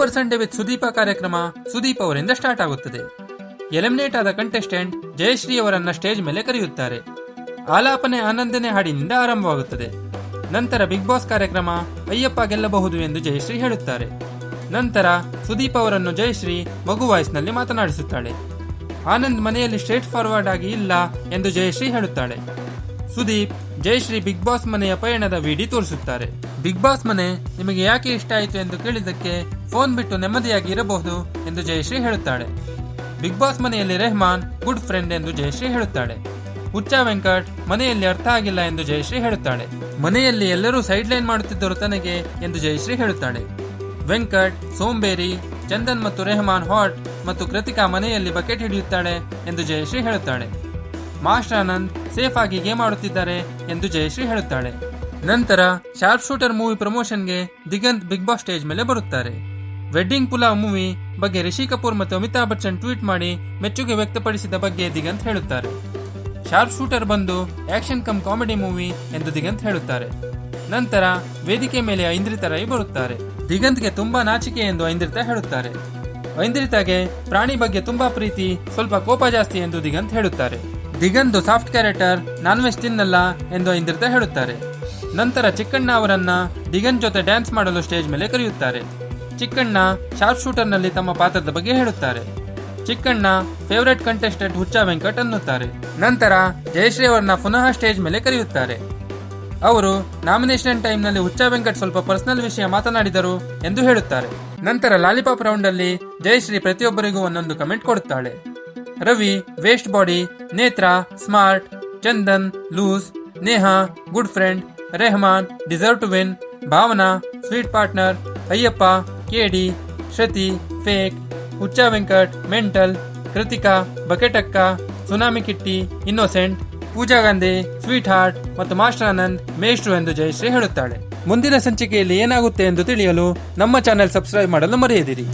Super Sunday with Sudeep ಕಾರ್ಯಕ್ರಮ ಸುದೀಪ್ ಅವರಿಂದ start ಆಗುತ್ತದೆ. ಎಲಿಮಿನೇಟ್ ಆದ ಕಂಟೆಸ್ಟೆಂಟ್ ಜಯಶ್ರೀ ಅವರನ್ನ ಸ್ಟೇಜ್ ಮೇಲೆ ಕರೆಯುತ್ತಾರೆ. ಆಲಾಪನೆ ಆನಂದನೆ ಹಾಡಿನಿಂದ ಆರಂಭವಾಗುತ್ತದೆ. ನಂತರ ಬಿಗ್ ಬಾಸ್ ಕಾರ್ಯಕ್ರಮ ಅಯ್ಯಪ್ಪ ಗೆಲ್ಲಬಹುದು ಎಂದು ಜಯಶ್ರೀ ಹೇಳುತ್ತಾರೆ. ನಂತರ ಸುದೀಪ್ ಅವರನ್ನು ಜಯಶ್ರೀ ಮಗು ವಾಯ್ಸ್ನಲ್ಲಿ ಮಾತನಾಡಿಸುತ್ತಾಳೆ. ಆನಂದ್ ಮನೆಯಲ್ಲಿ ಸ್ಟ್ರೇಟ್ ಫಾರ್ವರ್ಡ್ ಆಗಿ ಇಲ್ಲ ಎಂದು ಜಯಶ್ರೀ ಹೇಳುತ್ತಾಳೆ. ಸುದೀಪ್ ಜಯಶ್ರೀ ಬಿಗ್ ಬಾಸ್ ಮನೆಯ ಪಯಣದ ವಿಡಿಯೋ ತೋರಿಸುತ್ತಾರೆ. ಬಿಗ್ ಬಾಸ್ ಮನೆ ನಿಮಗೆ ಯಾಕೆ ಇಷ್ಟ ಆಯಿತು ಎಂದು ಕೇಳಿದ್ದಕ್ಕೆ ಫೋನ್ ಬಿಟ್ಟು ನೆಮ್ಮದಿಯಾಗಿ ಇರಬಹುದು ಎಂದು ಜಯಶ್ರೀ ಹೇಳುತ್ತಾಳೆ. ಬಿಗ್ ಬಾಸ್ ಮನೆಯಲ್ಲಿ ರೆಹಮಾನ್ ಗುಡ್ ಫ್ರೆಂಡ್ ಎಂದು ಜಯಶ್ರೀ ಹೇಳುತ್ತಾಳೆ. ಹುಚ್ಚ ವೆಂಕಟ್ ಮನೆಯಲ್ಲಿ ಅರ್ಥ ಆಗಿಲ್ಲ ಎಂದು ಜಯಶ್ರೀ ಹೇಳುತ್ತಾಳೆ. ಮನೆಯಲ್ಲಿ ಎಲ್ಲರೂ ಸೈಡ್ ಲೈನ್ ಮಾಡುತ್ತಿದ್ದರು ತನಗೆ ಎಂದು ಜಯಶ್ರೀ ಹೇಳುತ್ತಾಳೆ. ವೆಂಕಟ್ ಸೋಂಬೇರಿ, ಚಂದನ್ ಮತ್ತು ರೆಹಮಾನ್ ಹಾಟ್ ಮತ್ತು ಕೃತಿಕಾ ಮನೆಯಲ್ಲಿ ಬಕೆಟ್ ಹಿಡಿಯುತ್ತಾಳೆ ಎಂದು ಜಯಶ್ರೀ ಹೇಳುತ್ತಾಳೆ. ಮಾಸ್ಟರ್ ಆನಂದ್ ಸೇಫ್ ಆಗಿ ಗೇಮ್ ಆಡುತ್ತಿದ್ದಾರೆ ಎಂದು ಜಯಶ್ರೀ ಹೇಳುತ್ತಾಳೆ. ನಂತರ ಶಾರ್ಪ್ ಶೂಟರ್ ಮೂವಿ ಪ್ರಮೋಷನ್ಗೆ ದಿಗಂತ್ ಬಿಗ್ ಬಾಸ್ ಸ್ಟೇಜ್ ಮೇಲೆ ಬರುತ್ತಾರೆ. ವೆಡ್ಡಿಂಗ್ ಪುಲಾವ್ ಮೂವಿ ಬಗ್ಗೆ ರಿಷಿ ಕಪೂರ್ ಮತ್ತು ಅಮಿತಾಬ್ ಬಚ್ಚನ್ ಟ್ವೀಟ್ ಮಾಡಿ ಮೆಚ್ಚುಗೆ ವ್ಯಕ್ತಪಡಿಸಿದ ಬಗ್ಗೆ ದಿಗಂತ್ ಹೇಳುತ್ತಾರೆ. ಶಾರ್ಪ್ ಶೂಟರ್ ಬಂದು ಆಕ್ಷನ್ ಕಮ್ ಕಾಮಿಡಿ ಮೂವಿ ಎಂದು ದಿಗಂತ್ ಹೇಳುತ್ತಾರೆ. ನಂತರ ವೇದಿಕೆ ಮೇಲೆ ಐಂದ್ರಿತಾ ರೈ ಬರುತ್ತಾರೆ. ದಿಗಂತ್ಗೆ ತುಂಬಾ ನಾಚಿಕೆ ಎಂದು ಐಂದ್ರಿತಾ ಹೇಳುತ್ತಾರೆ. ಐಂದ್ರಿತಾಗೆ ಪ್ರಾಣಿ ಬಗ್ಗೆ ತುಂಬಾ ಪ್ರೀತಿ, ಸ್ವಲ್ಪ ಕೋಪ ಜಾಸ್ತಿ ಎಂದು ದಿಗಂತ್ ಹೇಳುತ್ತಾರೆ. Diganth soft character, non veg ತಿನ್ನಲ್ಲ ಎಂದು ಐಂದ್ರಿತಾ ಹೇಳುತ್ತಾರೆ. ನಂತರ ಚಿಕ್ಕಣ್ಣ ಅವರನ್ನ ದಿಗಂತ್ ಜೊತೆ ಡ್ಯಾನ್ಸ್ ಮಾಡಲು ಸ್ಟೇಜ್ ಮೇಲೆ ಕರೆಯುತ್ತಾರೆ. ಚಿಕ್ಕಣ್ಣ ಶಾರ್ಪ್ ಶೂಟರ್ ನಲ್ಲಿ ತಮ್ಮ ಪಾತ್ರದ ಬಗ್ಗೆ ಹೇಳುತ್ತಾರೆ. ಚಿಕ್ಕಣ್ಣ ಫೇವರೇಟ್ ಕಂಟೆಸ್ಟೆಂಟ್ ಹುಚ್ಚ ವೆಂಕಟ್ ಅನ್ನುತ್ತಾರೆ. ನಂತರ ಜಯಶ್ರೀ ಅವರನ್ನ ಪುನಃ ಸ್ಟೇಜ್ ಮೇಲೆ ಕರೆಯುತ್ತಾರೆ. ಅವರು ನಾಮಿನೇಷನ್ ಟೈಮ್ ನಲ್ಲಿ ಹುಚ್ಚ ವೆಂಕಟ್ ಸ್ವಲ್ಪ ಪರ್ಸನಲ್ ವಿಷಯ ಮಾತನಾಡಿದರು ಎಂದು ಹೇಳುತ್ತಾರೆ. ನಂತರ ಲಾಲಿಪಾಪ್ ರೌಂಡ್ ಅಲ್ಲಿ ಜಯಶ್ರೀ ಪ್ರತಿಯೊಬ್ಬರಿಗೂ ಒಂದೊಂದು ಕಮೆಂಟ್ ಕೊಡುತ್ತಾಳೆ. Ravi waste body, Netra smart, Chandan loose, Neha good friend, Rehman deserve to win, Bhavana sweet partner, Ayyappa KD, Shruti fake, ಹುಚ್ಚ ವೆಂಕಟ್ ಮೆಂಟಲ್, ಕೃತಿಕಾ ಬಕೆಟಕ್ಕ, tsunami Kitty innocent, Pooja Gandhi sweetheart ಮತ್ತು ಮಾಸ್ಟರ್ ಆನಂದ್ ಮೇಷ್ಟ್ರು ಎಂದು ಜಯಶ್ರೀ ಹೇಳುತ್ತಾಳೆ. ಮುಂದಿನ ಸಂಚಿಕೆಯಲ್ಲಿ ಏನಾಗುತ್ತೆ ಎಂದು ತಿಳಿಯಲು ನಮ್ಮ ಚಾನೆಲ್ ಸಬ್ಸ್ಕ್ರೈಬ್ ಮಾಡಲು ಮರೆಯದಿರಿ.